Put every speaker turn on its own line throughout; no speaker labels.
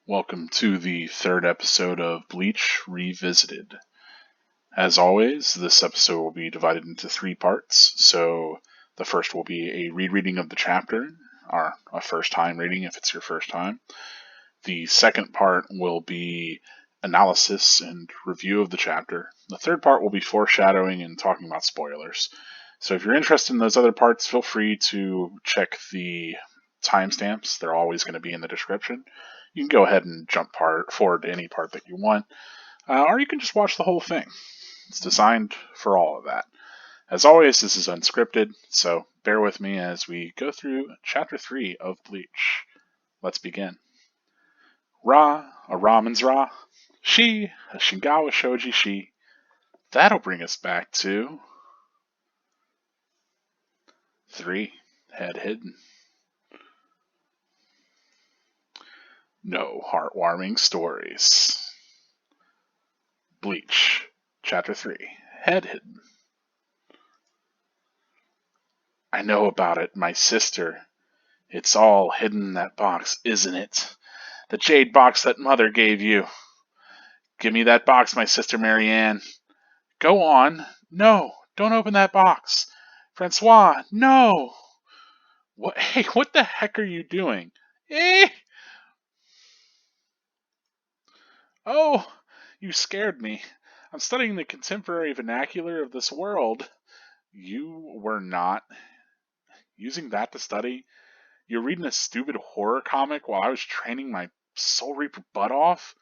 Welcome to the third episode of Bleach Revisited. As always, this episode will be divided into three parts. So the first will be a rereading of the chapter, or a first time reading if it's your first time. The second part will be analysis and review of the chapter. The third part will be foreshadowing and talking about spoilers. So if you're interested in those other parts, feel free to check the timestamps. They're always going to be in the description. You can go ahead and jump forward to any part that you want, or you can just watch the whole thing. It's designed for all of that. As always, this is unscripted, so bear with me as we go through Chapter 3 of Bleach. Let's begin. Ra, a Ramen's Ra. She, a Shingawa Shoji She. That'll bring us back to 3, Head Hidden. No heartwarming stories. Bleach, Chapter 3, Head Hidden. I know about it, my sister. It's all hidden in that box, isn't it? The jade box that Mother gave you. Give me that box, my sister Marianne. Go on. No, don't open that box. Francois, no. What? Hey, what the heck are you doing? Eh? Oh, you scared me. I'm studying the contemporary vernacular of this world. You were not using that to study? You're reading a stupid horror comic while I was training my Soul Reaper butt off?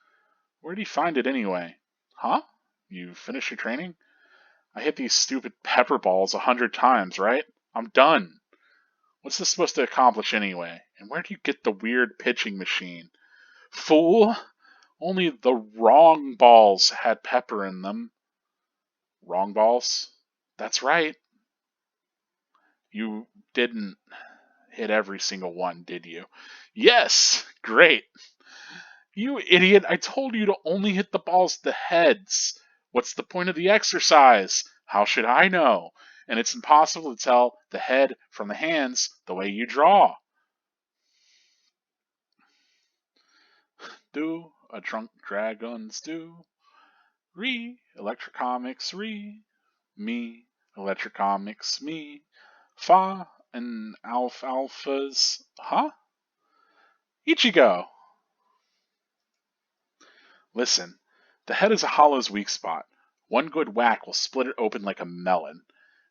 Where'd you find it anyway? Huh? You finished your training? I hit these stupid pepper balls 100 times, right? I'm done. What's this supposed to accomplish anyway? And where do you get the weird pitching machine? Fool! Only the wrong balls had pepper in them. Wrong balls? That's right. You didn't hit every single one, did you? Yes! Great! You idiot, I told you to only hit the balls to the heads. What's the point of the exercise? How should I know? And it's impossible to tell the head from the hands the way you draw. Do a drunk dragon's do. Electrocomics me, electrocomics me. Fa and alphas, huh? Ichigo! Listen, the head is a hollow's weak spot. One good whack will split it open like a melon.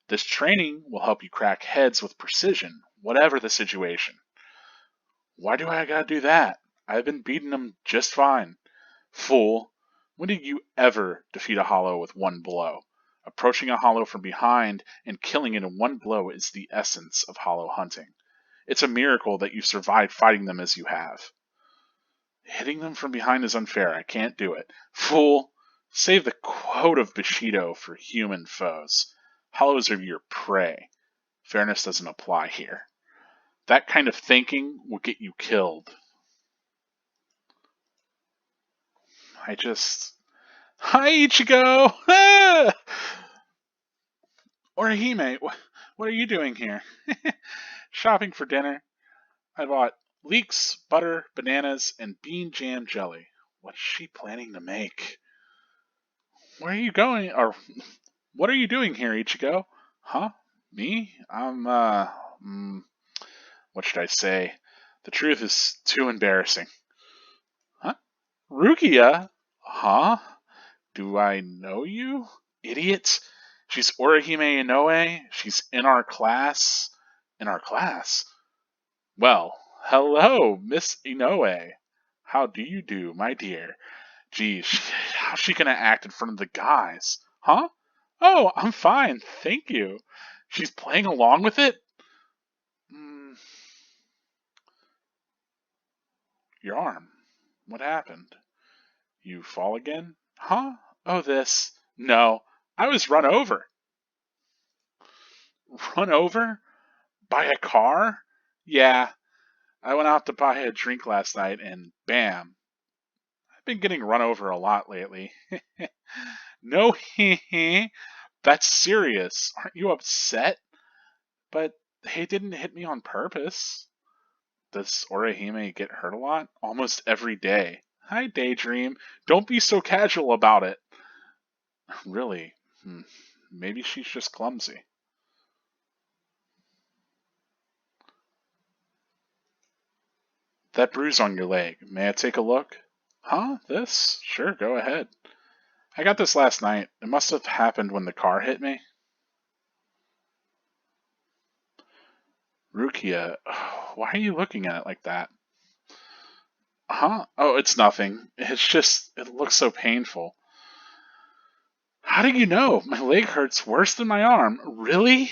This training will help you crack heads with precision, whatever the situation. Why do I gotta do that? I've been beating them just fine. Fool, when did you ever defeat a hollow with one blow? Approaching a hollow from behind and killing it in one blow is the essence of hollow hunting. It's a miracle that you survived fighting them as you have. Hitting them from behind is unfair. I can't do it. Fool! Save the quote of Bushido for human foes. Hollows are your prey. Fairness doesn't apply here. That kind of thinking will get you killed. Hi, Ichigo! Orihime, what are you doing here? Shopping for dinner. I bought leeks, butter, bananas, and bean jam jelly. What's she planning to make? Where are you going? Or what are you doing here, Ichigo? Huh? Me? What should I say? The truth is too embarrassing. Huh? Rukia? Huh? Do I know you? Idiot. She's Orihime Inoue. She's in our class. In our class? Well, hello, Miss Inoue. How do you do, my dear? Geez, how's she gonna act in front of the guys? Huh? Oh, I'm fine, thank you. She's playing along with it? Your arm. What happened? You fall again? Huh? Oh, this. No, I was run over. Run over? By a car? Yeah, I went out to buy a drink last night and bam. I've been getting run over a lot lately. No, that's serious. Aren't you upset? But they didn't hit me on purpose. Does Orihime get hurt a lot? Almost every day. Hi, Daydream. Don't be so casual about it. Really? Maybe she's just clumsy. That bruise on your leg. May I take a look? Huh? This? Sure, go ahead. I got this last night. It must have happened when the car hit me. Rukia, why are you looking at it like that? Huh? Oh, it's nothing. It's just, it looks so painful. How do you know? My leg hurts worse than my arm. Really?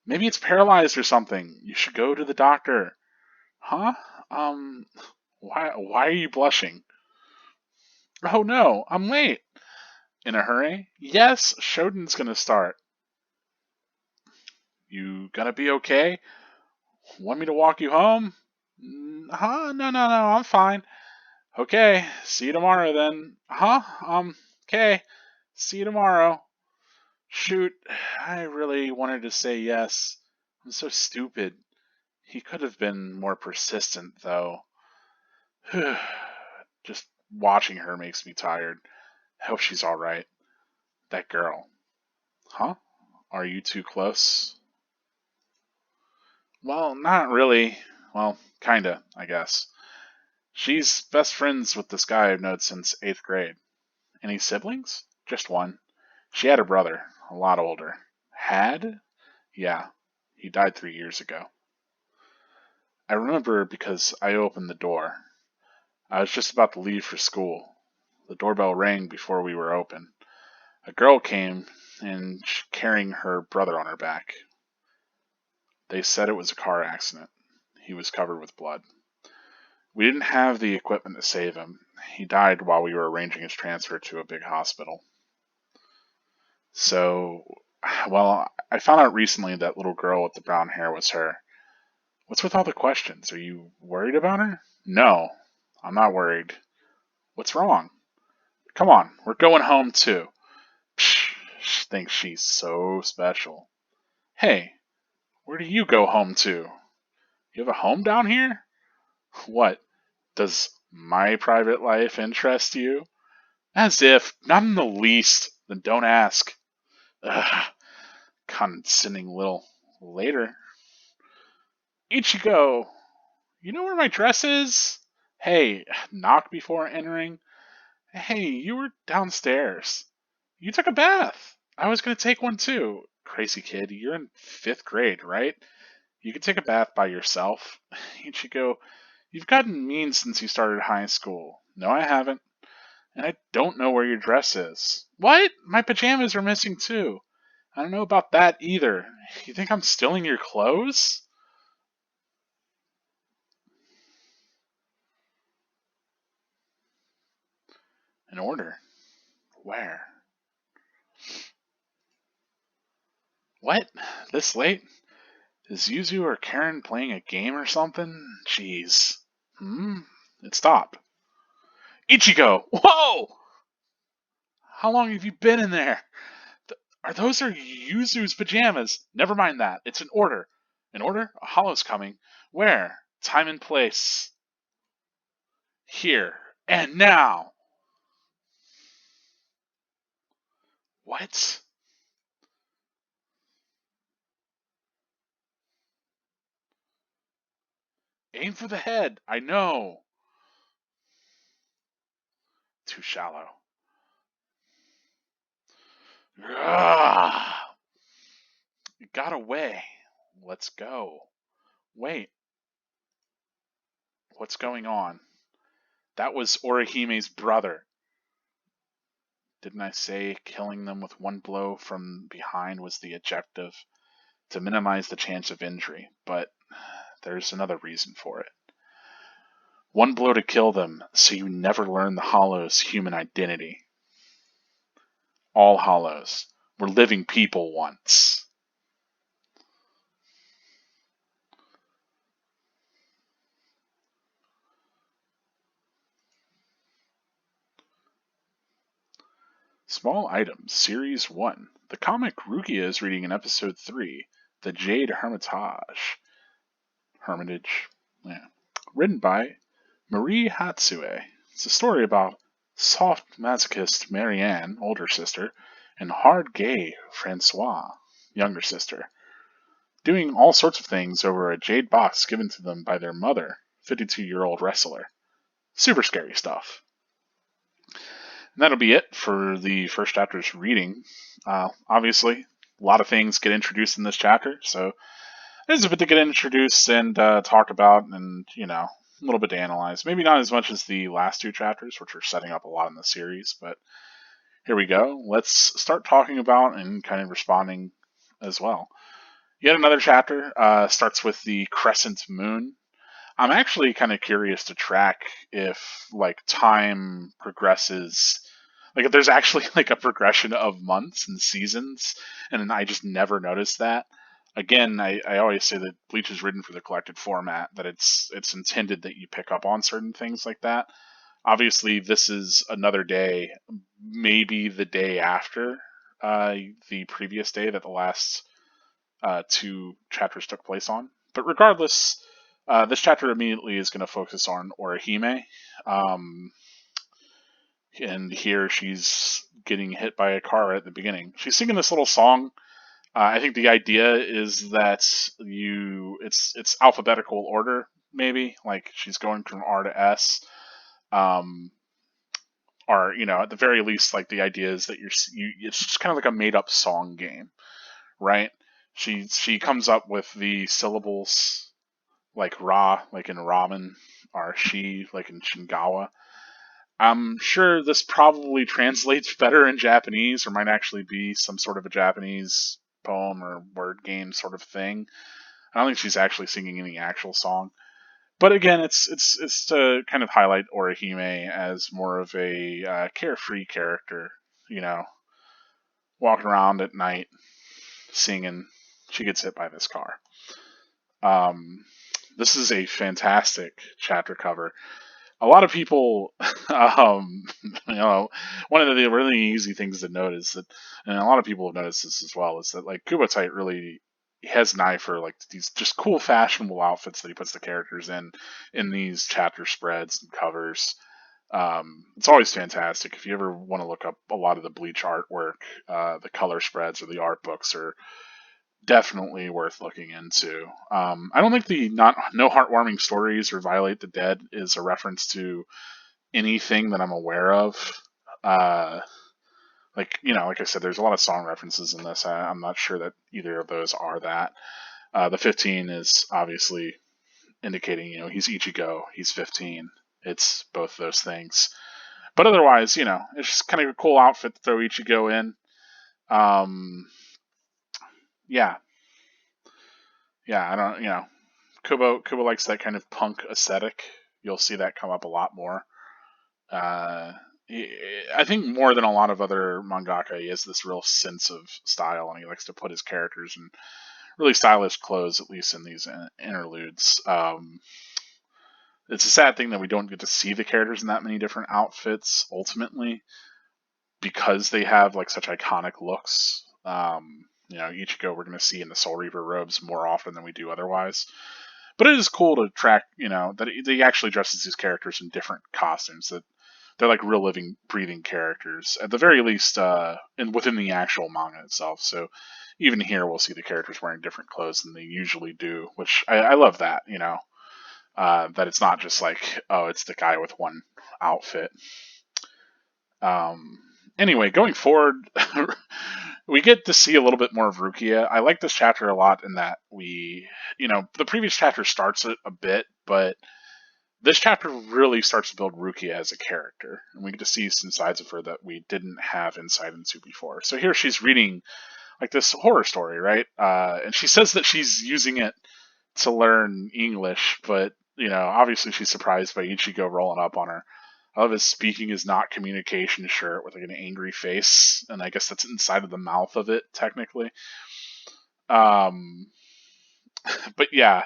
Maybe it's paralyzed or something. You should go to the doctor. Huh? Um, why are you blushing? Oh no, I'm late. In a hurry? Yes, Shoten's gonna start. You gonna be okay? Want me to walk you home? Huh? No, I'm fine. Okay, see you tomorrow then. Huh? Okay, see you tomorrow. Shoot, I really wanted to say yes. I'm so stupid. He could have been more persistent, though. Just watching her makes me tired. Hope she's alright. That girl. Huh? Are you too close? Well, not really. Well, kinda, I guess. She's best friends with this guy I've known since 8th grade. Any siblings? Just one. She had a brother, a lot older. Had? Yeah, he died 3 years ago. I remember because I opened the door. I was just about to leave for school. The doorbell rang before we were open. A girl came and carrying her brother on her back. They said it was a car accident. He was covered with blood. We didn't have the equipment to save him. He died while we were arranging his transfer to a big hospital. So, well, I found out recently that little girl with the brown hair was her. What's with all the questions? Are you worried about her? No, I'm not worried. What's wrong? Come on, we're going home too. Psh, she thinks she's so special. Hey, where do you go home to? You have a home down here? What? Does my private life interest you? As if, not in the least. Then don't ask. Ugh, condescending little. Later. Ichigo, you know where my dress is? Hey, knock before entering. Hey, you were downstairs. You took a bath. I was gonna take one too. Crazy kid, you're in 5th grade, right? You could take a bath by yourself. Ichigo, you've gotten mean since you started high school. No, I haven't. And I don't know where your dress is. What? My pajamas are missing too. I don't know about that either. You think I'm stealing your clothes? An order? Where? What? This late? Is Yuzu or Karen playing a game or something? Jeez. It stopped. Ichigo! Whoa! How long have you been in there? Are those Yuzu's pajamas? Never mind that. It's an order. An order? A hollow's coming. Where? Time and place. Here. And now. What? Aim for the head. I know. Too shallow. Ugh. It got away. Let's go. Wait. What's going on? That was Orihime's brother. Didn't I say killing them with one blow from behind was the objective? To minimize the chance of injury, but there's another reason for it. One blow to kill them, so you never learn the Hollow's human identity. All Hollows were living people once. Small Items, Series 1. The comic Rukia is reading in Episode 3, The Jade Hermitage. Hermitage. Yeah. Written by Marie Hatsue. It's a story about soft masochist Marianne, older sister, and hard gay Francois, younger sister, doing all sorts of things over a jade box given to them by their mother, 52-year-old wrestler. Super scary stuff. And that'll be it for the first chapter's reading. Obviously, a lot of things get introduced in this chapter, so there's a bit to get introduced and talk about, and a little bit to analyze. Maybe not as much as the last two chapters, which are setting up a lot in the series, but here we go. Let's start talking about and kind of responding as well. Yet another chapter starts with the crescent moon. I'm actually kind of curious to track if time progresses, if there's actually a progression of months and seasons, and I just never noticed that. Again, I always say that Bleach is written for the collected format, that it's intended that you pick up on certain things like that. Obviously, this is another day, maybe the day after the previous day that the last two chapters took place on. But regardless, this chapter immediately is going to focus on Orihime. And here she's getting hit by a car right at the beginning. She's singing this little song. I think the idea is that it's alphabetical order, maybe, like she's going from R to S. Or at the very least, the idea is that it's just kind of like a made up song game, right? She comes up with the syllables like ra, like in ramen, or shi, like in shingawa. I'm sure this probably translates better in Japanese, or might actually be some sort of a Japanese poem or word game sort of thing. I don't think she's actually singing any actual song. But again, it's to kind of highlight Orihime as more of a carefree character, walking around at night, singing. She gets hit by this car. This is a fantastic chapter cover. A lot of people, one of the really easy things to notice that, and a lot of people have noticed this as well, is that Kubotai really has an eye for these just cool fashionable outfits that he puts the characters in these chapter spreads and covers. It's always fantastic. If you ever want to look up a lot of the Bleach artwork, the color spreads or the art books are definitely worth looking into. I don't think the no heartwarming stories or Violate the Dead is a reference to anything that I'm aware of. Like I said, there's a lot of song references in this. I'm not sure that either of those are that. The 15 is obviously indicating, he's Ichigo, he's 15. It's both those things. But otherwise, it's just kind of a cool outfit to throw Ichigo in. Yeah, I don't. Kubo likes that kind of punk aesthetic. You'll see that come up a lot more. I think more than a lot of other mangaka, he has this real sense of style, and he likes to put his characters in really stylish clothes, at least in these interludes. It's a sad thing that we don't get to see the characters in that many different outfits ultimately, because they have such iconic looks. Ichigo we're going to see in the Soul Reaver robes more often than we do otherwise. But it is cool to track, that he actually dresses these characters in different costumes, that they're like real living, breathing characters, at the very least, within the actual manga itself. So even here, we'll see the characters wearing different clothes than they usually do, which I love that, that it's not just it's the guy with one outfit. Anyway, going forward, we get to see a little bit more of Rukia. I like this chapter a lot in that the previous chapter starts it a bit, but this chapter really starts to build Rukia as a character, and we get to see some sides of her that we didn't have insight into before. So here she's reading this horror story, right? And she says that she's using it to learn English, but obviously she's surprised by Ichigo rolling up on her. I love his speaking is not communication shirt with an angry face, and I guess that's inside of the mouth of it technically. But yeah,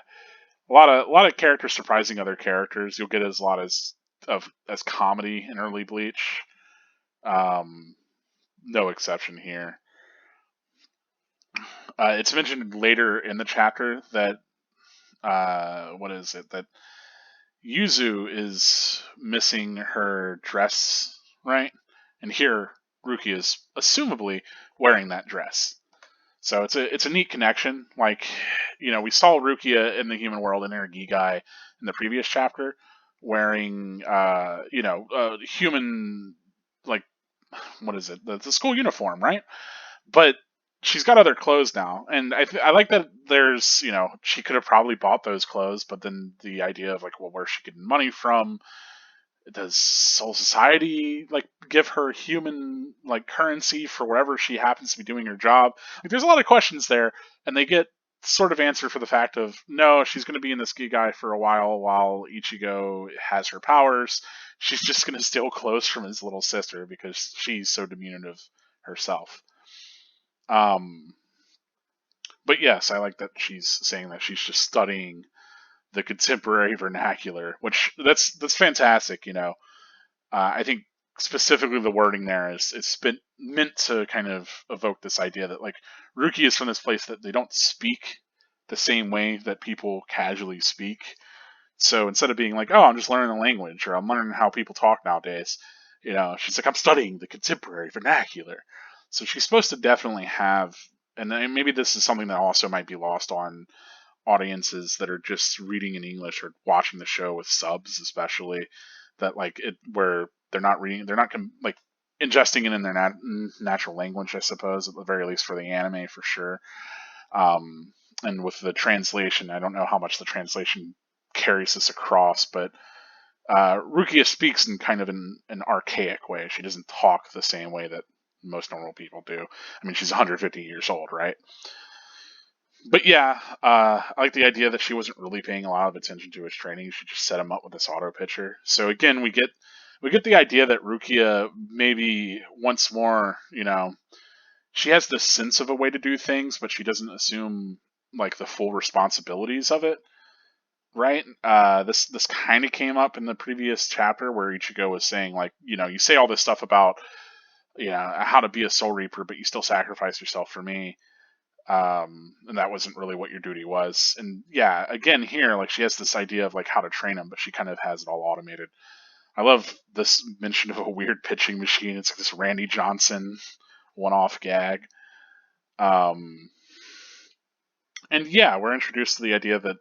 a lot of characters surprising other characters. You'll get as a lot as comedy in early Bleach. No exception here. It's mentioned later in the chapter that what is it that Yuzu is missing her dress, right? And here Rukia is assumably wearing that dress. So it's a neat connection. Like, we saw Rukia in the human world in Guy in the previous chapter wearing human, like, what is it? The school uniform, right? But she's got other clothes now, and I like that there's, she could have probably bought those clothes, but then the idea of, like, well, where's she getting money from? Does Soul Society, like, give her human, like, currency for wherever she happens to be doing her job? Like, there's a lot of questions there, and they get sort of answered for the fact of, no, she's going to be in this Gigai for a while Ichigo has her powers. She's just going to steal clothes from his little sister because she's so diminutive herself. But yes, I like that she's saying that she's just studying the contemporary vernacular, which that's fantastic. I think specifically the wording there is it's been meant to kind of evoke this idea that, like, Ruki is from this place that they don't speak the same way that people casually speak. So instead of being like, oh, I'm just learning the language, or I'm learning how people talk nowadays, she's like, I'm studying the contemporary vernacular. So she's supposed to definitely have, and maybe this is something that also might be lost on audiences that are just reading in English or watching the show with subs, especially, that, like, where they're not reading, they're not like ingesting it in their natural language, I suppose, at the very least for the anime, for sure. And with the translation, I don't know how much the translation carries this across, but Rukia speaks in kind of an archaic way. She doesn't talk the same way that most normal people do. I mean, she's 150 years old, right? But yeah, I like the idea that she wasn't really paying a lot of attention to his training. She just set him up with this auto pitcher. So again, we get the idea that Rukia maybe once more, she has this sense of a way to do things, but she doesn't assume, like, the full responsibilities of it. Right? This kind of came up in the previous chapter where Ichigo was saying, like, you say all this stuff about, how to be a Soul Reaper, but you still sacrifice yourself for me. And that wasn't really what your duty was. And yeah, again here, like, she has this idea of, like, how to train him, but she kind of has it all automated. I love this mention of a weird pitching machine. It's like this Randy Johnson one-off gag. And yeah, we're introduced to the idea that,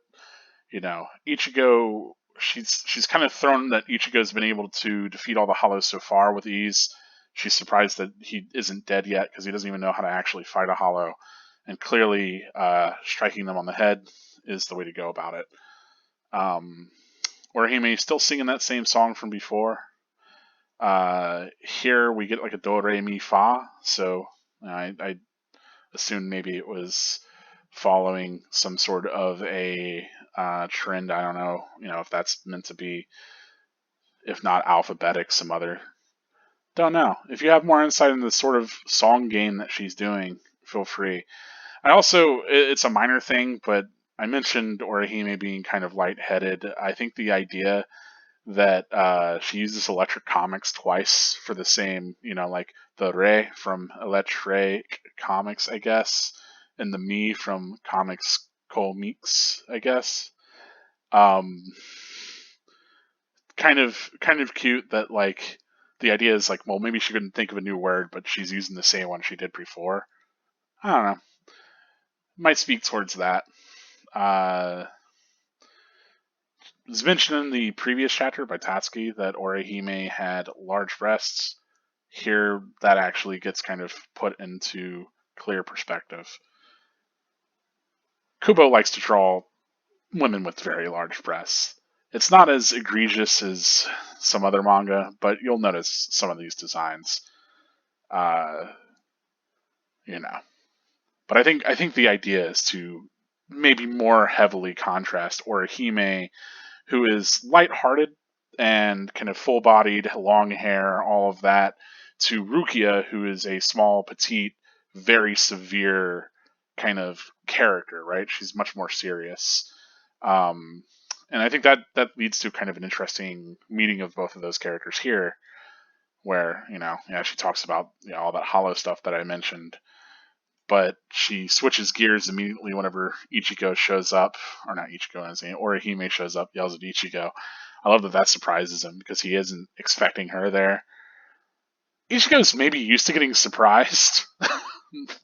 Ichigo, she's kind of thrown that Ichigo's been able to defeat all the Hollows so far with ease. She's surprised that he isn't dead yet because he doesn't even know how to actually fight a Hollow. And clearly, striking them on the head is the way to go about it. Orihime still singing that same song from before. Here we get, like, a do re mi fa, so I assumed maybe it was following some sort of a trend. I don't know, if that's meant to be, if not alphabetic, some other. Don't know. If you have more insight into the sort of song game that she's doing, feel free. I also, it's a minor thing, but I mentioned Orihime being kind of lightheaded. I think the idea that she uses electric comics twice for the same, like the Re from Electric Comics, I guess, and the Me from Comics Comics, I guess. Um, kind of cute that, like, the idea is like, well, maybe she couldn't think of a new word, but she's using the same one she did before. I don't know. Might speak towards that. It was mentioned in the previous chapter by Tatsuki that Orihime had large breasts. Here, that actually gets kind of put into clear perspective. Kubo likes to draw women with very large breasts. It's not as egregious as some other manga, but you'll notice some of these designs. Uh, you know. But I think the idea is to maybe more heavily contrast Orihime, who is lighthearted and kind of full-bodied, long hair, all of that, to Rukia, who is a small, petite, very severe kind of character, right? She's much more serious. And I think that leads to kind of an interesting meeting of both of those characters here, where, she talks about, all that hollow stuff that I mentioned. but she switches gears immediately whenever Ichigo shows up, or not Ichigo, I'm saying Orihime shows up, yells at Ichigo. I love that that surprises him because he isn't expecting her there. Ichigo's maybe used to getting surprised.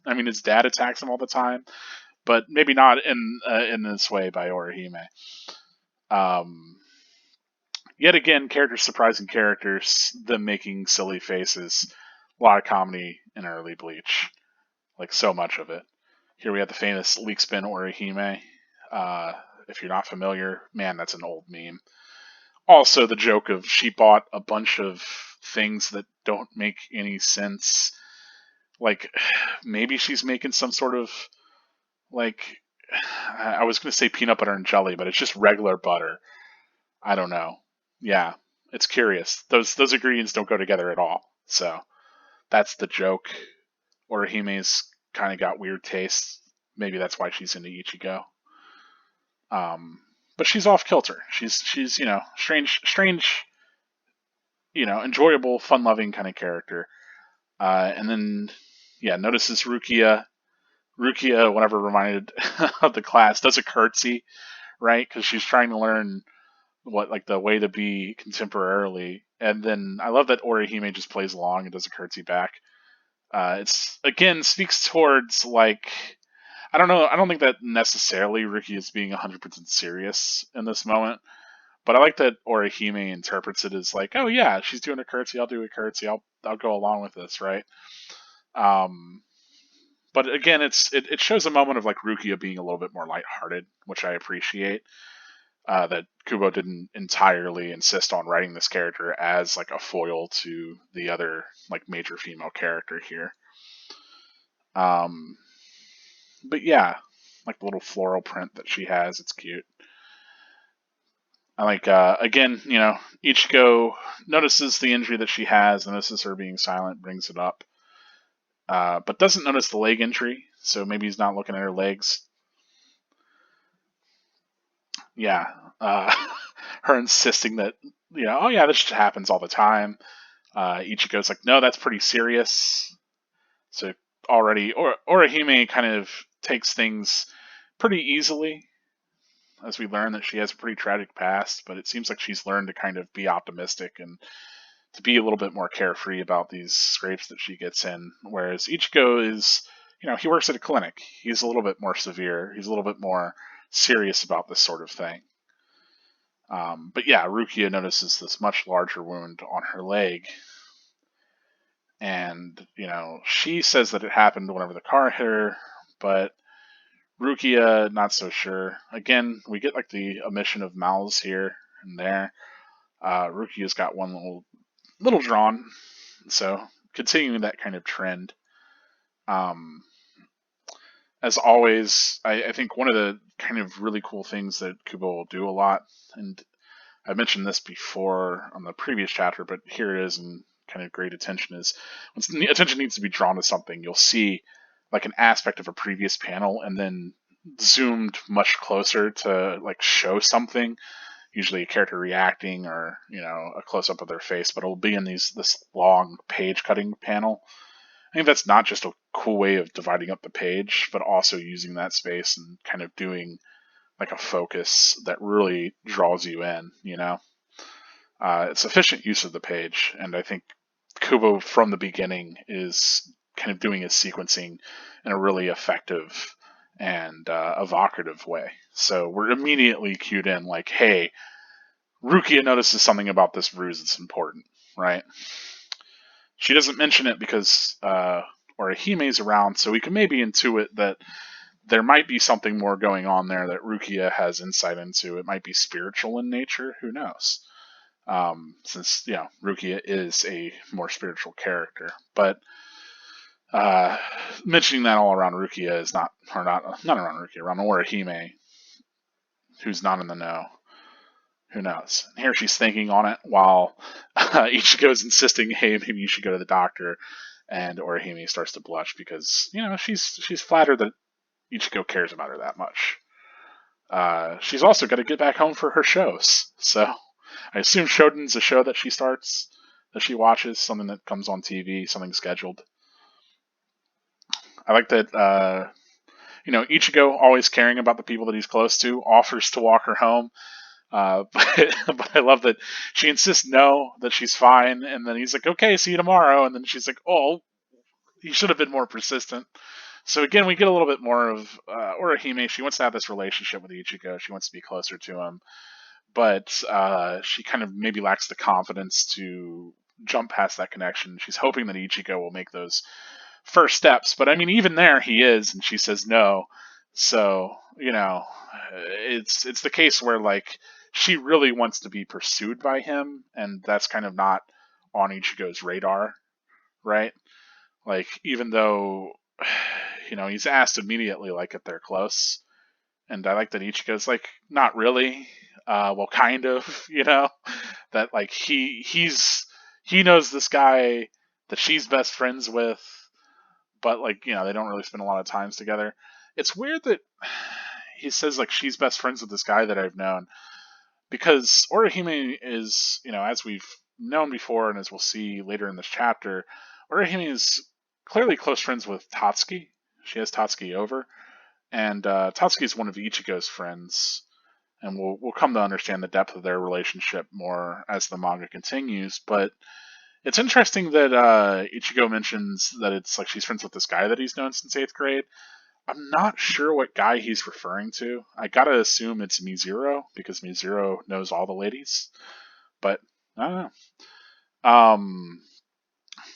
I mean, his dad attacks him all the time, but maybe not in this way by Orihime. Um, Yet again, characters surprising characters, them making silly faces. A lot of comedy in early Bleach, like so much of it. Here we have the famous leak spin Orihime. If you're not familiar, man, that's an old meme. Also, the joke of she bought a bunch of things that don't make any sense. Like, maybe she's making some sort of, like, I was going to say peanut butter and jelly, but it's just regular butter. I don't know. Yeah, it's curious. Those ingredients don't go together at all. So that's the joke. Orihime's kind of got weird tastes. Maybe that's why she's into Ichigo. But she's off kilter. She's strange, enjoyable, fun loving kind of character. And then notices Rukia. Rukia, whenever reminded of the class, does a curtsy, right? Because she's trying to learn what like the way to be contemporarily. And then I love that Orihime just plays along and does a curtsy back. It's again speaks towards like I don't know. I don't think that necessarily Rukia is being 100% serious in this moment, but I like that Orihime interprets it as like, oh yeah, she's doing a curtsy. I'll do a curtsy. I'll go along with this, right? Um, but again, it shows a moment of like Rukia being a little bit more lighthearted, which I appreciate. That Kubo didn't entirely insist on writing this character as like a foil to the other like major female character here. But yeah, like the little floral print that she has, it's cute. I like again, Ichigo notices the injury that she has, notices her being silent, brings it up, but doesn't notice the leg injury. So maybe he's not looking at her legs. Yeah, her insisting that oh yeah, this just happens all the time. Ichigo's like, no, that's pretty serious. So already, Orihime kind of takes things pretty easily, as we learn that she has a pretty tragic past, but it seems like she's learned to kind of be optimistic and to be a little bit more carefree about these scrapes that she gets in. Whereas Ichigo is, he works at a clinic. He's a little bit more severe. He's a little bit more serious about this sort of thing. But yeah, Rukia notices this much larger wound on her leg. And, she says that it happened whenever the car hit her, but Rukia, not so sure. Again, we get like the omission of mouths here and there. Rukia's got one little drawn, so continuing that kind of trend. As always, I think one of the kind of really cool things that Kubo will do a lot, and I mentioned this before on the previous chapter, but here it is in kind of great attention, is when attention needs to be drawn to something, you'll see like an aspect of a previous panel and then zoomed much closer to like show something, usually a character reacting or a close-up of their face, but it'll be in this long page cutting panel. I think that's not just a cool way of dividing up the page, but also using that space and kind of doing like a focus that really draws you in. It's efficient use of the page, and I think Kubo from the beginning is kind of doing his sequencing in a really effective and evocative way. So we're immediately cued in like, hey, Rukia notices something about this ruse that's important, right? She doesn't mention it because Orihime's around, so we can maybe intuit that there might be something more going on there that Rukia has insight into. It might be spiritual in nature. Who knows? Since Rukia is a more spiritual character, but mentioning that all around Rukia is not around Rukia, around Orihime, who's not in the know. Who knows? And here she's thinking on it while Ichigo's insisting, "Hey, maybe you should go to the doctor." And Orihime starts to blush because she's flattered that Ichigo cares about her that much. She's also got to get back home for her shows, so I assume Shoten's a show that she watches, something that comes on TV, something scheduled. I like that, Ichigo, always caring about the people that he's close to, offers to walk her home. But I love that she insists no, that she's fine, and then he's like, okay, see you tomorrow. And then she's like, oh, he should have been more persistent. So again, we get a little bit more of Orihime. She wants to have this relationship with Ichigo. She wants to be closer to him, but she kind of maybe lacks the confidence to jump past that connection. She's hoping that Ichigo will make those first steps. But I mean, even there, he is, and she says no. So it's the case where like she really wants to be pursued by him, and that's kind of not on Ichigo's radar, right? Like even though he's asked immediately, like if they're close, and I like that Ichigo's like not really, well kind of, that like he knows this guy that she's best friends with, but like they don't really spend a lot of times together. It's weird that he says like she's best friends with this guy that I've known, because Orihime is, as we've known before and as we'll see later in this chapter, Orihime is clearly close friends with Tatsuki. She has Tatsuki over, and Tatsuki is one of Ichigo's friends, and we'll come to understand the depth of their relationship more as the manga continues. But it's interesting that Ichigo mentions that it's like she's friends with this guy that he's known since 8th grade. I'm not sure what guy he's referring to. I gotta assume it's Mizuru, because Mizuru knows all the ladies. But I don't know.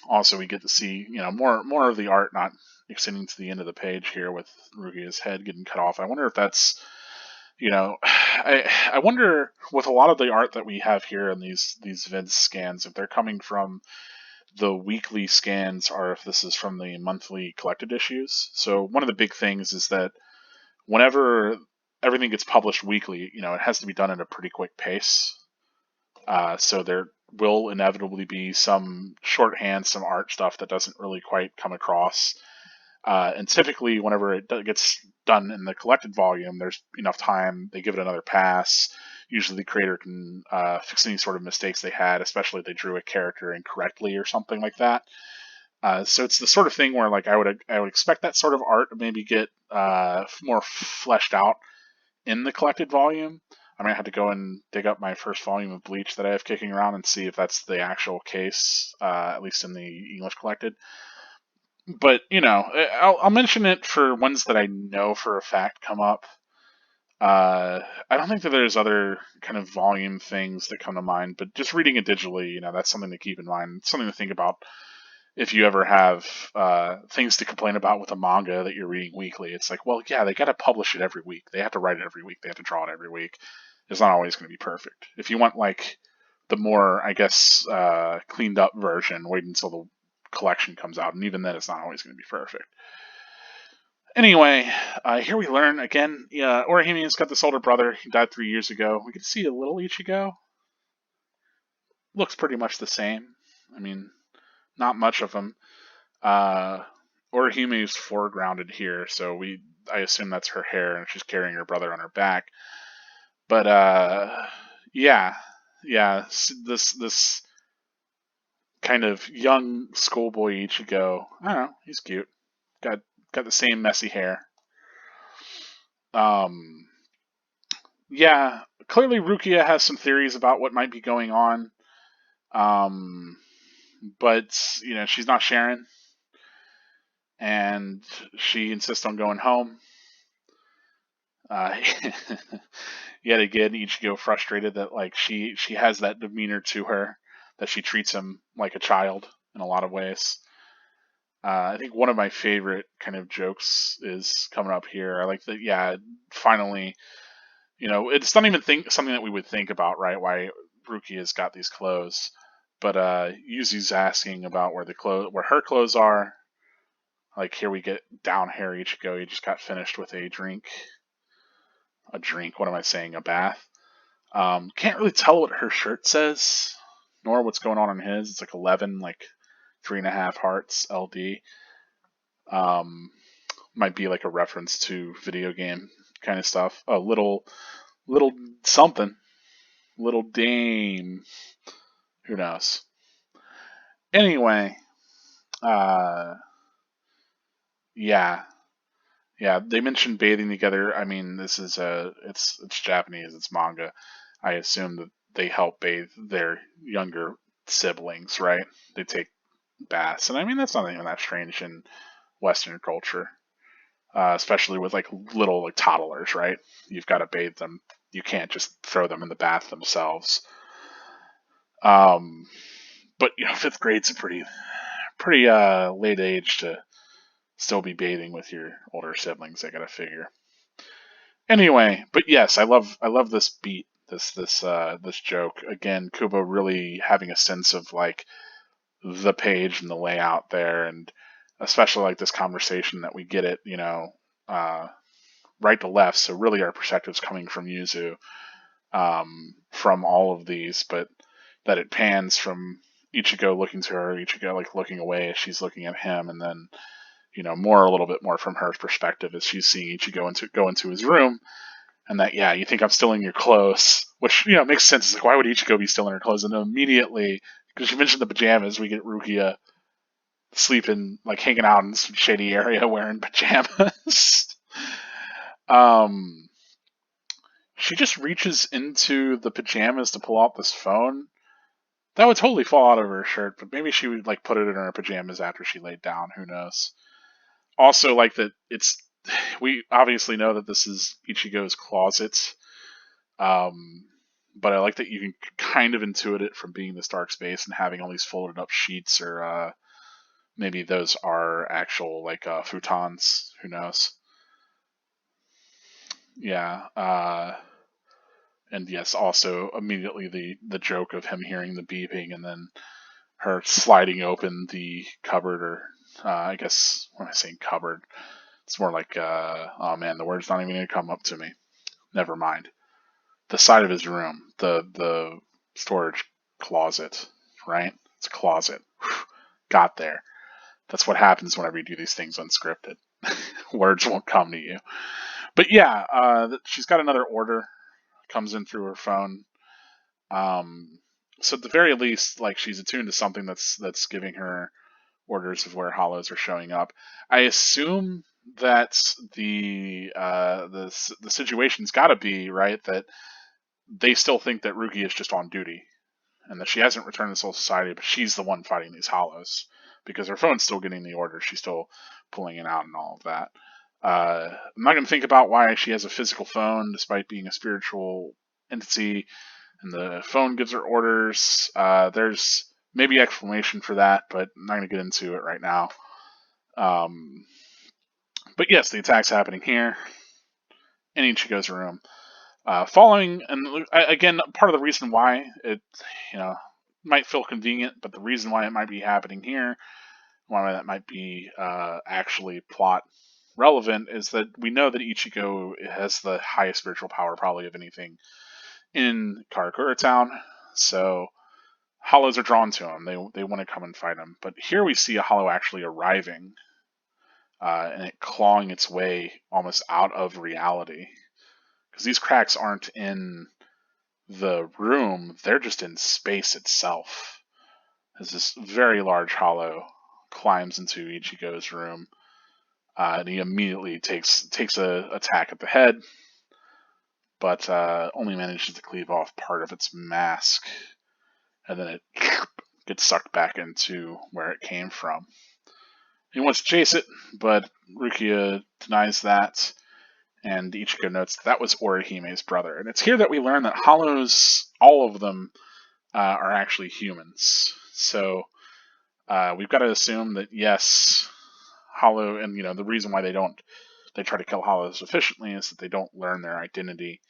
Also, we get to see more of the art not extending to the end of the page here with Rugia's head getting cut off. I wonder if that's I wonder with a lot of the art that we have here in these Vince scans, if they're coming from the weekly scans or if this is from the monthly collected issues. So one of the big things is that whenever everything gets published weekly, it has to be done at a pretty quick pace. So there will inevitably be some shorthand, some art stuff that doesn't really quite come across. And typically, whenever it gets done in the collected volume, there's enough time. They give it another pass. Usually, the creator can fix any sort of mistakes they had, especially if they drew a character incorrectly or something like that. So it's the sort of thing where, like, I would expect that sort of art to maybe get more fleshed out in the collected volume. I might have to go and dig up my first volume of Bleach that I have kicking around and see if that's the actual case, at least in the English collected. But I'll mention it for ones that I know for a fact come up. I don't think that there's other kind of volume things that come to mind, but just reading it digitally, that's something to keep in mind. It's something to think about if you ever have things to complain about with a manga that you're reading weekly. It's like, well, yeah, they got to publish it every week. They have to write it every week. They have to draw it every week. It's not always going to be perfect. If you want like the more, I guess, cleaned up version, wait until the collection comes out, and even then, it's not always going to be perfect. Anyway, here we learn again. Orihime's got this older brother. He died 3 years ago. We get to see a little Ichigo. Looks pretty much the same. I mean, not much of him. Orihime is foregrounded here, so I assume that's her hair, and she's carrying her brother on her back. But yeah, this kind of young schoolboy Ichigo. I don't know, he's cute. Got the same messy hair. Yeah, clearly Rukia has some theories about what might be going on. But she's not sharing, and she insists on going home. Yet again, Ichigo frustrated that like she has that demeanor to her, that she treats him like a child in a lot of ways. I think one of my favorite kind of jokes is coming up here. I like that. Yeah, finally, it's not even something that we would think about, right? Why Rukia's got these clothes, but Yuzu's asking about where her clothes are. Like here we get down hair Ichigo. He just got finished with a drink. What am I saying? A bath. Can't really tell what her shirt says, nor what's going on in his. It's like 11, like 3.5 hearts LD. Might be like a reference to video game kind of stuff. A little something, little dame. Who knows? Anyway, Yeah, yeah. They mentioned bathing together. I mean, this is it's Japanese. It's manga. I assume that they help bathe their younger siblings, right? They take baths, and I mean that's not even that strange in Western culture, especially with like little like toddlers, right? You've got to bathe them. You can't just throw them in the bath themselves. Um, but fifth grade's a pretty late age to still be bathing with your older siblings. I gotta figure. Anyway, but yes, I love this beat, this joke. Again, Kubo really having a sense of like the page and the layout there, and especially like this conversation that we get it, uh, right to left. So really, our perspective's coming from Yuzu, from all of these, but that it pans from Ichigo looking to her, Ichigo like looking away as she's looking at him, and then more a little bit more from her perspective as she's seeing Ichigo go into his room, and that you think I'm stealing your clothes, which makes sense. It's like, why would Ichigo be stealing her clothes? And then immediately, because you mentioned the pajamas, we get Rukia sleeping, like hanging out in some shady area wearing pajamas. um, she just reaches into the pajamas to pull out this phone. That would totally fall out of her shirt, but maybe she would like put it in her pajamas after she laid down. Who knows? Also, like that, we obviously know that this is Ichigo's closet. Um, but I like that you can kind of intuit it from being this dark space and having all these folded up sheets, or maybe those are actual like futons. Who knows? Yeah. And yes, also immediately the joke of him hearing the beeping and then her sliding open the cupboard, or I guess when I say cupboard, it's more like oh man, the word's not even gonna come up to me. Never mind. The side of his room, the storage closet, right? It's a closet. Got there. That's what happens whenever you do these things unscripted. Words won't come to you. But yeah, she's got another order comes in through her phone. Um, so at the very least, like she's attuned to something that's giving her orders of where hollows are showing up. I assume that the situation's got to be right that they still think that Ruki is just on duty and that she hasn't returned to Soul Society, but she's the one fighting these hollows because her phone's still getting the orders. She's still pulling it out and all of that. I'm not going to think about why she has a physical phone despite being a spiritual entity and the phone gives her orders. There's maybe explanation for that, but I'm not going to get into it right now. Um, but yes, the attack's happening here in Ichigo's room. Following, and again, part of the reason why it, you know, might feel convenient, but the reason why it might be happening here, why that might be actually plot relevant, is that we know that Ichigo has the highest spiritual power, probably of anything in Karakura Town. So hollows are drawn to him. They want to come and fight him. But here we see a hollow actually arriving, and it clawing its way almost out of reality. Because these cracks aren't in the room, they're just in space itself. As this very large hollow climbs into Ichigo's room, and he immediately takes a attack at the head, but only manages to cleave off part of its mask, and then it gets sucked back into where it came from. He wants to chase it, but Rukia denies that, and Ichigo notes that was Orihime's brother. And it's here that we learn that hollows, all of them, are actually humans. So we've got to assume that yes, hollow, and the reason why they try to kill hollows efficiently is that they don't learn their identity,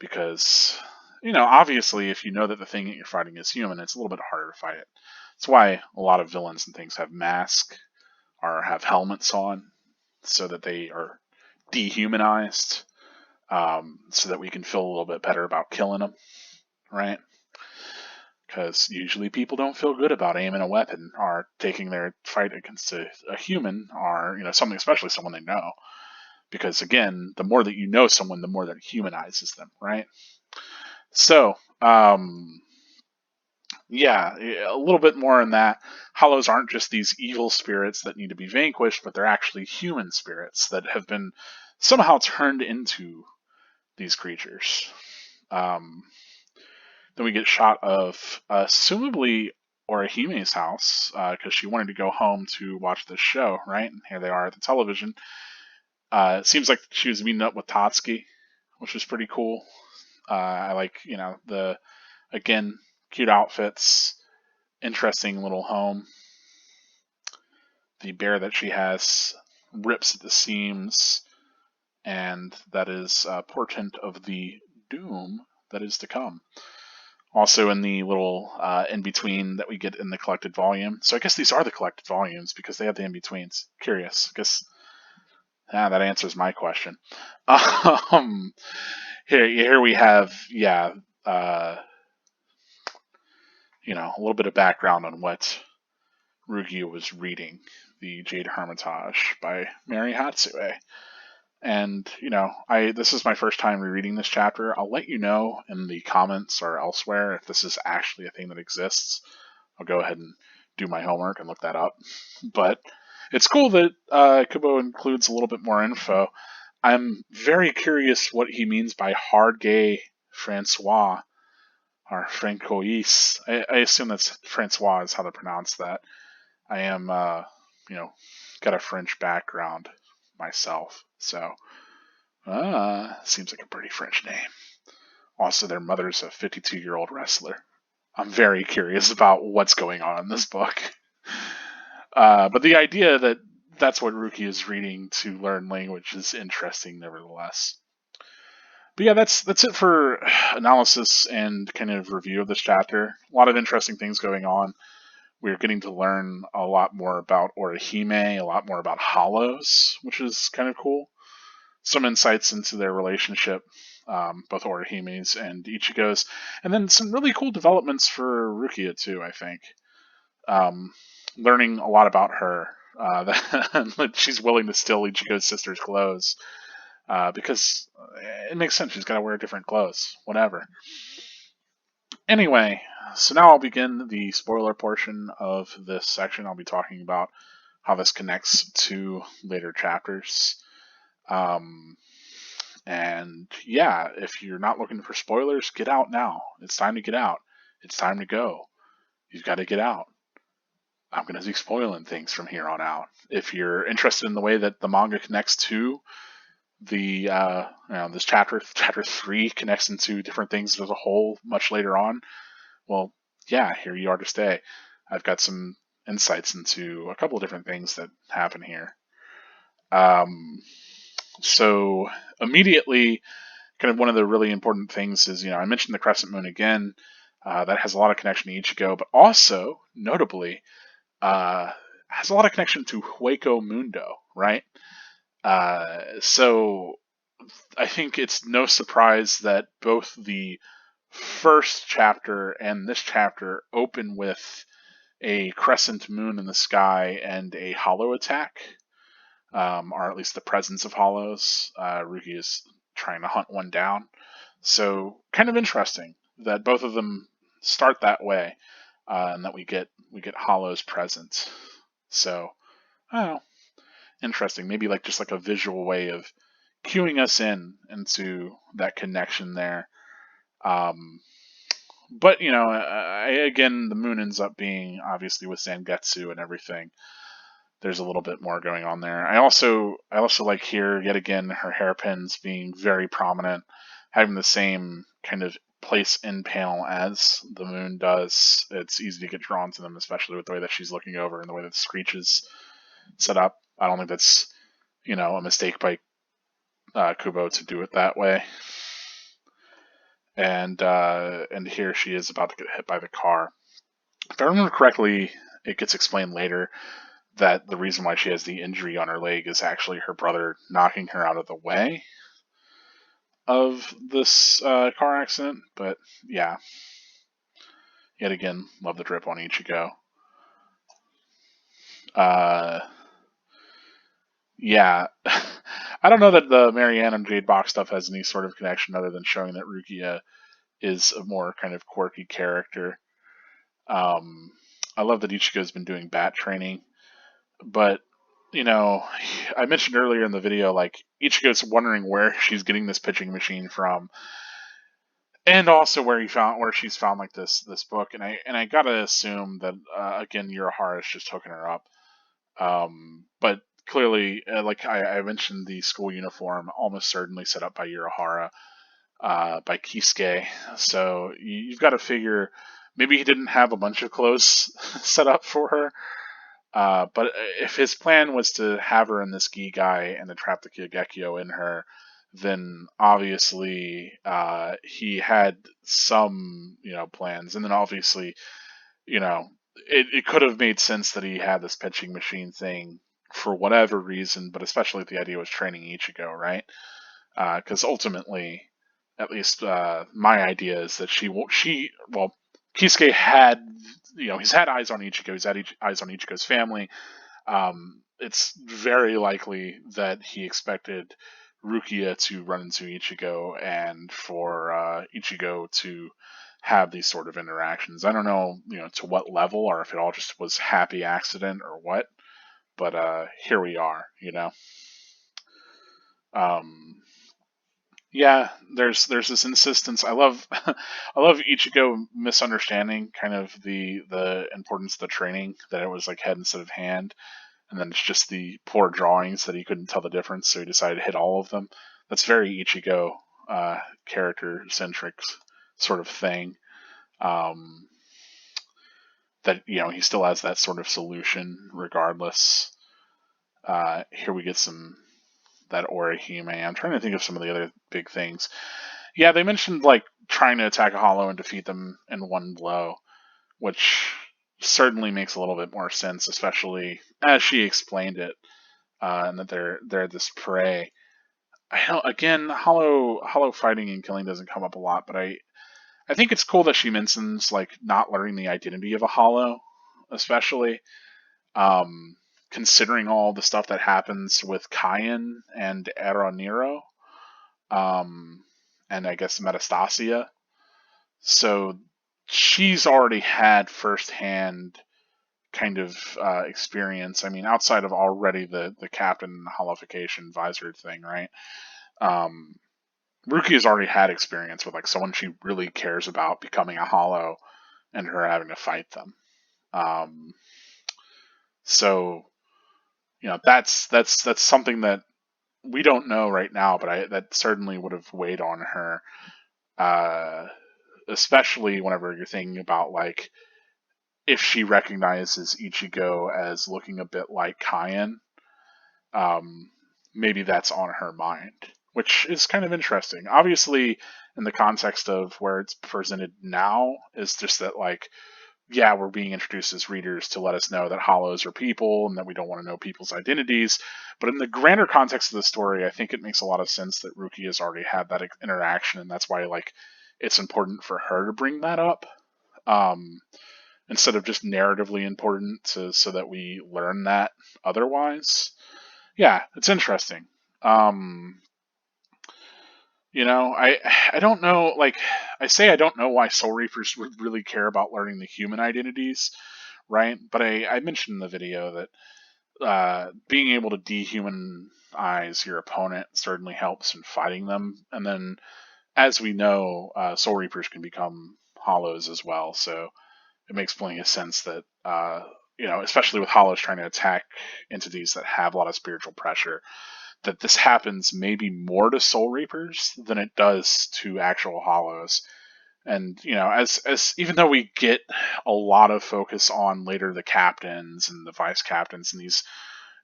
because obviously if you know that the thing that you're fighting is human, it's a little bit harder to fight it. That's why a lot of villains and things have masks or have helmets on, so that they are dehumanized, so that we can feel a little bit better about killing them, right? Because usually people don't feel good about aiming a weapon or taking their fight against a human, or something, especially someone they know. Because again, the more that you know someone, the more that humanizes them, right? So Yeah, a little bit more in that hollows aren't just these evil spirits that need to be vanquished, but they're actually human spirits that have been somehow turned into these creatures. Um, then we get shot of assumably Orihime's house because she wanted to go home to watch this show, right? And here they are at the television. It seems like she was meeting up with Tatsuki, which was pretty cool. I like, the again cute outfits, interesting little home. The bear that she has rips at the seams, and that is a portent of the doom that is to come. Also, in the little in between that we get in the collected volume. So I guess these are the collected volumes because they have the in betweens. Curious. I guess that answers my question. Um, here we have uh, a little bit of background on what Rukia was reading, the Jade Hermitage by Mary Hatsue. And, this is my first time rereading this chapter. I'll let you know in the comments or elsewhere if this is actually a thing that exists. I'll go ahead and do my homework and look that up. But it's cool that Kubo includes a little bit more info. I'm very curious what he means by hard gay Francois or Francois. I assume that's Francois is how to pronounce that. I am, got a French background myself, so seems like a pretty French name. Also, their mother's a 52-year-old wrestler. I'm very curious about what's going on in this book. But the idea that that's what Ruki is reading to learn language is interesting, nevertheless. But yeah, that's it for analysis and kind of review of this chapter. A lot of interesting things going on. We're getting to learn a lot more about Orihime, a lot more about Hollows, which is kind of cool. Some insights into their relationship, both Orihime's and Ichigo's, and then some really cool developments for Rukia too. I think learning a lot about her, that she's willing to steal Ichigo's sister's clothes because it makes sense. She's got to wear different clothes, whatever. Anyway, so now I'll begin the spoiler portion of this section. I'll be talking about how this connects to later chapters. And yeah, if you're not looking for spoilers, get out now. It's time to get out. It's time to go. You've got to get out. I'm going to be spoiling things from here on out. If you're interested in the way that the manga connects to the this chapter 3 connects into different things as a whole much later on, well, yeah, here you are to stay. I've got some insights into a couple of different things that happen here. So immediately, kind of one of the really important things is, I mentioned the crescent moon again. That has a lot of connection to Ichigo, but also, notably, has a lot of connection to Hueco Mundo, right? So I think it's no surprise that both the first chapter and this chapter open with a crescent moon in the sky and a hollow attack, or at least the presence of hollows. Ruki is trying to hunt one down. So kind of interesting that both of them start that way, and that we get hollows present. So, I don't know, interesting. Maybe just like a visual way of cueing us into that connection there. But again, the moon ends up being obviously with Zangetsu and everything. There's a little bit more going on there. I also like here yet again her hairpins being very prominent, having the same kind of place in panel as the moon does. It's easy to get drawn to them, especially with the way that she's looking over and the way that the Screech is set up. I don't think that's a mistake by Kubo to do it that way. And here she is about to get hit by the car. If I remember correctly, it gets explained later that the reason why she has the injury on her leg is actually her brother knocking her out of the way of this car accident. But yeah, yet again, love the drip on Ichigo. Yeah, I don't know that the Marianne and Jade Box stuff has any sort of connection other than showing that Rukia is a more kind of quirky character. I love that Ichigo's been doing bat training, but you know, I mentioned earlier in the video, like Ichigo's wondering where she's getting this pitching machine from, and also where she's found like this book, and I gotta assume that again Urahara is just hooking her up. But clearly, like I mentioned, the school uniform almost certainly set up by Urahara, by Kisuke. So you've got to figure maybe he didn't have a bunch of clothes set up for her. But if his plan was to have her in this gi guy and to trap the Kyogekyo in her, then obviously he had some, plans. And then obviously, it could have made sense that he had this pitching machine thing for whatever reason, but especially if the idea was training Ichigo, right? Because ultimately, at least my idea is that Kisuke had, he's had eyes on Ichigo, he's had eyes on Ichigo's family. It's very likely that he expected Rukia to run into Ichigo and for Ichigo to have these sort of interactions. I don't know, to what level or if it all just was happy accident or what, but here we are. Um, yeah, there's this insistence. I love I love Ichigo misunderstanding kind of the importance of the training, that it was like head instead of hand, and then it's just the poor drawings that he couldn't tell the difference, so he decided to hit all of them. That's very Ichigo character centric sort of thing. Um, that he still has that sort of solution regardless. Here we get some that Orihime. I'm trying to think of some of the other big things. Yeah, they mentioned like trying to attack a hollow and defeat them in one blow, which certainly makes a little bit more sense, especially as she explained it, and that they're this prey. Again, hollow fighting and killing doesn't come up a lot, but I think it's cool that she mentions like not learning the identity of a hollow, especially um, considering all the stuff that happens with Kayan and Eroniro, um, and I guess Metastasia. So she's already had firsthand kind of experience. I mean, outside of already the captain holification visor thing, right? Um, Ruki has already had experience with like someone she really cares about becoming a hollow and her having to fight them. Um, so that's something that we don't know right now, but that certainly would have weighed on her, uh, especially whenever you're thinking about like if she recognizes Ichigo as looking a bit like Kayan, um, maybe that's on her mind, which is kind of interesting. Obviously, in the context of where it's presented now, is just that like, yeah, we're being introduced as readers to let us know that hollows are people and that we don't want to know people's identities. But in the grander context of the story, I think it makes a lot of sense that Ruki has already had that interaction, and that's why like it's important for her to bring that up. Um, Instead of just narratively important so that we learn that otherwise. Yeah, it's interesting. Um, I don't know. Like I say, I don't know why Soul Reapers would really care about learning the human identities, right? But I mentioned in the video that being able to dehumanize your opponent certainly helps in fighting them. And then, as we know, Soul Reapers can become hollows as well. So it makes plenty of sense that especially with hollows trying to attack entities that have a lot of spiritual pressure, that this happens maybe more to soul reapers than it does to actual hollows. And as even though we get a lot of focus on later the captains and the vice captains and these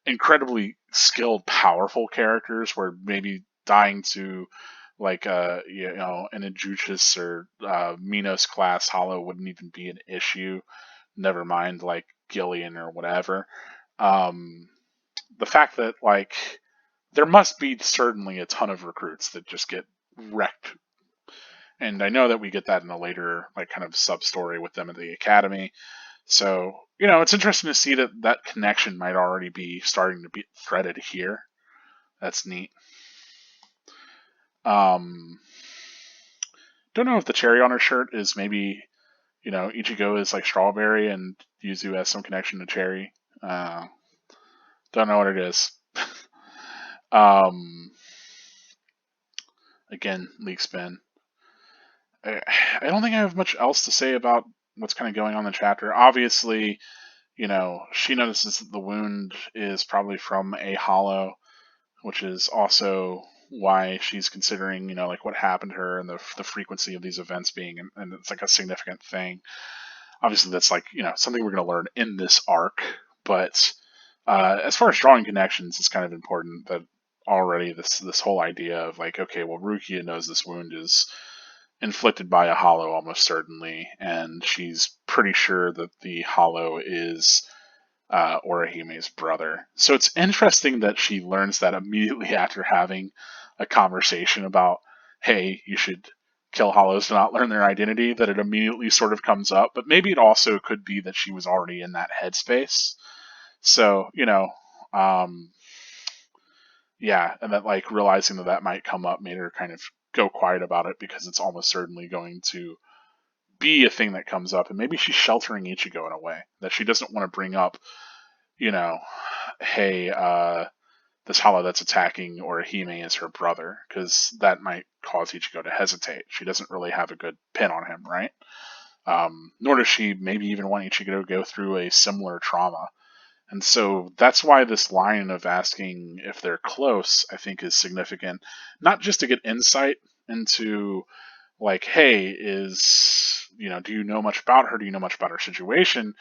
incredibly skilled, powerful characters, where maybe dying to like an Ajuchus or Minos class hollow wouldn't even be an issue. Never mind like Gillian or whatever. Um, the fact that like there must be certainly a ton of recruits that just get wrecked, and I know that we get that in a later like kind of sub story with them at the academy. So it's interesting to see that that connection might already be starting to be threaded here. That's neat. Um, don't know if the cherry on her shirt is maybe Ichigo is like strawberry and Yuzu has some connection to cherry. Don't know what it is. um, Again, leak spin. I don't think I have much else to say about what's kind of going on in the chapter. Obviously, she notices that the wound is probably from a hollow, which is also why she's considering, like what happened to her and the frequency of these events being, and it's like a significant thing. Obviously, that's like, something we're going to learn in this arc, but as far as drawing connections, it's kind of important that already this whole idea of like, okay, well, Rukia knows this wound is inflicted by a hollow almost certainly, and she's pretty sure that the hollow is Orihime's brother. So it's interesting that she learns that immediately after having a conversation about, hey, you should kill hollows to not learn their identity, that it immediately sort of comes up. But maybe it also could be that she was already in that headspace. So, yeah, and that like realizing that might come up made her kind of go quiet about it because it's almost certainly going to be a thing that comes up, and maybe she's sheltering Ichigo in a way that she doesn't want to bring up, hey, this hollow that's attacking Orihime is her brother, because that might cause Ichigo to hesitate. She doesn't really have a good pin on him, right? Nor does she maybe even want Ichigo to go through a similar trauma. And so that's why this line of asking if they're close, I think, is significant. Not just to get insight into, like, hey, do you know much about her? Do you know much about her situation?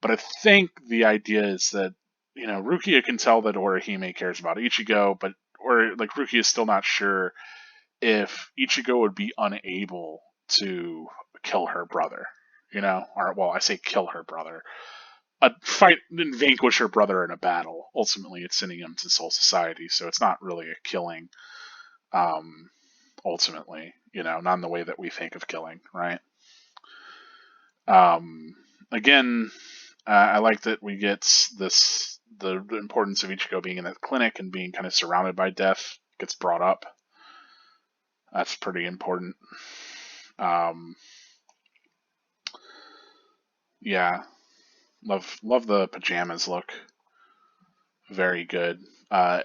But I think the idea is that, Rukia can tell that Orihime cares about Ichigo, but Rukia is still not sure if Ichigo would be unable to kill her brother. Or well, I say kill her brother. Fight and vanquish her brother in a battle. Ultimately, it's sending him to Soul Society, so it's not really a killing. Ultimately, not in the way that we think of killing, right? Again, I like that we get the importance of Ichigo being in that clinic and being kind of surrounded by death gets brought up. That's pretty important. Yeah, love the pajamas look. Very good. I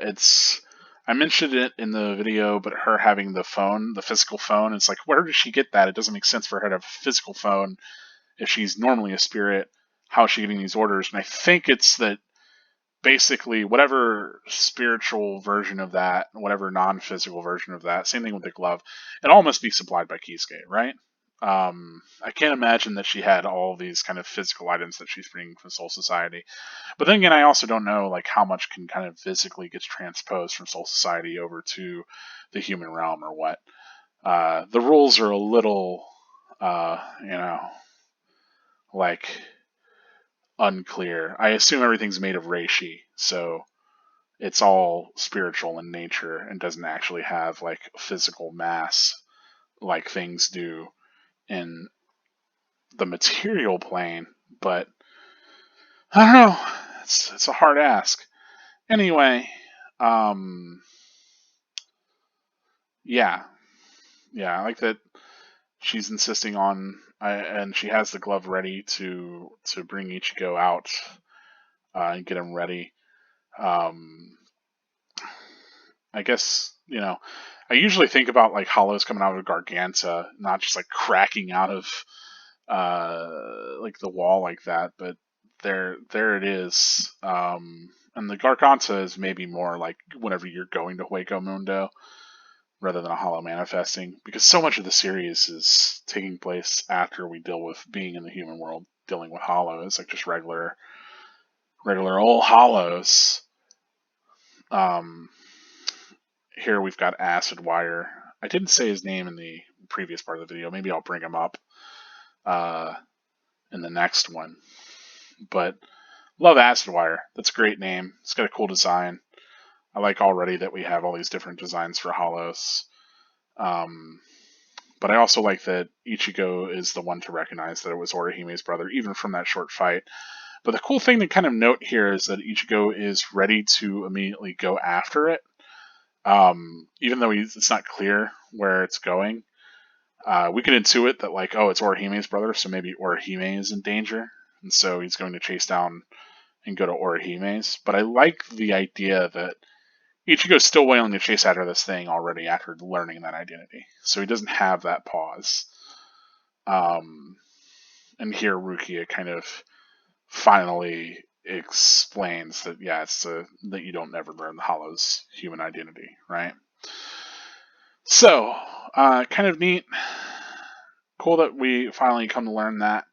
mentioned it in the video, but her having the phone, the physical phone, it's like, where does she get that? It doesn't make sense for her to have a physical phone if she's normally a spirit. How is she getting these orders? And I think it's that basically whatever spiritual version of that, whatever non-physical version of that, same thing with the glove, it all must be supplied by Kisuke, right? I can't imagine that she had all these kind of physical items that she's bringing from Soul Society. But then again, I also don't know like how much can kind of physically gets transposed from Soul Society over to the human realm or what. The rules are a little, like unclear. I assume everything's made of reishi, so it's all spiritual in nature and doesn't actually have like physical mass like things do in the material plane. But I don't know. It's a hard ask. Anyway, yeah, I like that she's insisting on, and she has the glove ready to bring Ichigo out and get him ready. I guess, I usually think about like hollows coming out of Garganta, not just like cracking out of like the wall like that, but there it is. And the Garganta is maybe more like whenever you're going to Hueco Mundo rather than a hollow manifesting, because so much of the series is taking place after we deal with being in the human world, dealing with hollows, like just regular old hollows. Here we've got Acid Wire. I didn't say his name in the previous part of the video. Maybe I'll bring him up in the next one. But love Acid Wire. That's a great name. It's got a cool design. I like already that we have all these different designs for hollows. But I also like that Ichigo is the one to recognize that it was Orihime's brother, even from that short fight. But the cool thing to kind of note here is that Ichigo is ready to immediately go after it. Even though it's not clear where it's going. We can intuit that, like, oh, it's Orihime's brother, so maybe Orihime is in danger, and so he's going to chase down and go to Orihime's. But I like the idea that Ichigo's still willing to chase after this thing already after learning that identity, so he doesn't have that pause. And here Rukia kind of finally explains that, yeah, it's that you don't never learn the Hollow's human identity, right? So, kind of neat. Cool that we finally come to learn that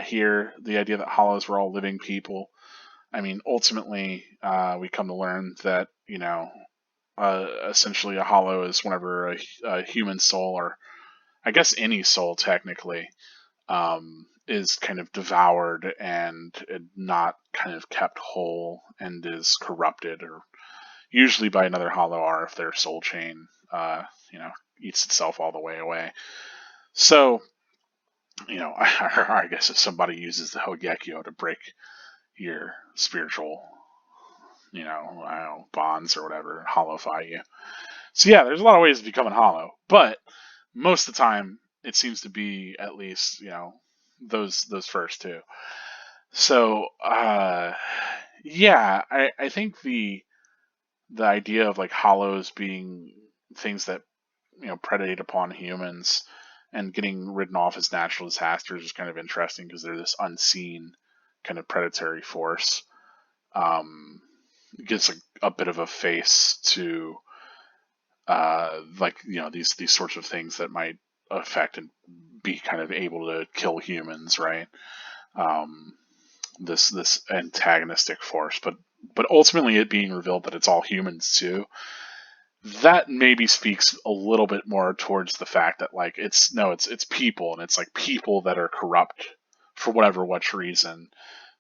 here. The idea that Hollows were all living people. I mean, ultimately, we come to learn that, essentially a Hollow is whenever a human soul, or I guess any soul technically, is kind of devoured and not kind of kept whole and is corrupted, or usually by another Hollow R if their soul chain, eats itself all the way away. So, I guess if somebody uses the Hogekyo to break your spiritual, bonds or whatever, hollowify you. So yeah, there's a lot of ways of becoming hollow, but most of the time it seems to be at least, those first two. So yeah, I think the idea of like hollows being things that predate upon humans and getting ridden off as natural disasters is kind of interesting because they're this unseen kind of predatory force. It gives a bit of a face to these sorts of things that might affect and be kind of able to kill humans, right? This antagonistic force, but ultimately it being revealed that it's all humans too. That maybe speaks a little bit more towards the fact that like it's people, and it's like people that are corrupt for which reason,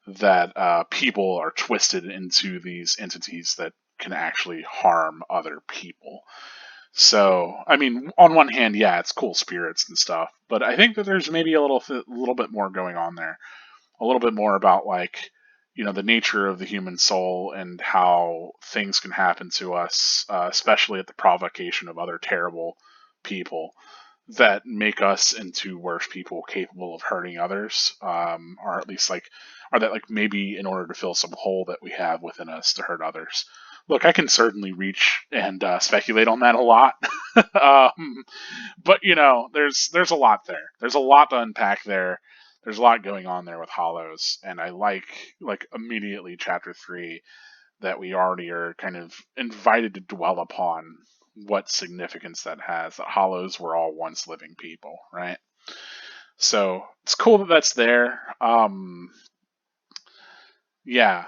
that people are twisted into these entities that can actually harm other people. So, I mean, on one hand, yeah, it's cool spirits and stuff, but I think that there's maybe a little bit more going on there. A little bit more about like, the nature of the human soul and how things can happen to us, especially at the provocation of other terrible people that make us into worse people capable of hurting others, or at least like, or that like maybe in order to fill some hole that we have within us to hurt others. Look, I can certainly reach and speculate on that a lot, but there's a lot there. There's a lot to unpack there. There's a lot going on there with Hollows, and I like immediately Chapter 3 that we already are kind of invited to dwell upon what significance that has. That Hollows were all once living people, right? So it's cool that that's there. Yeah,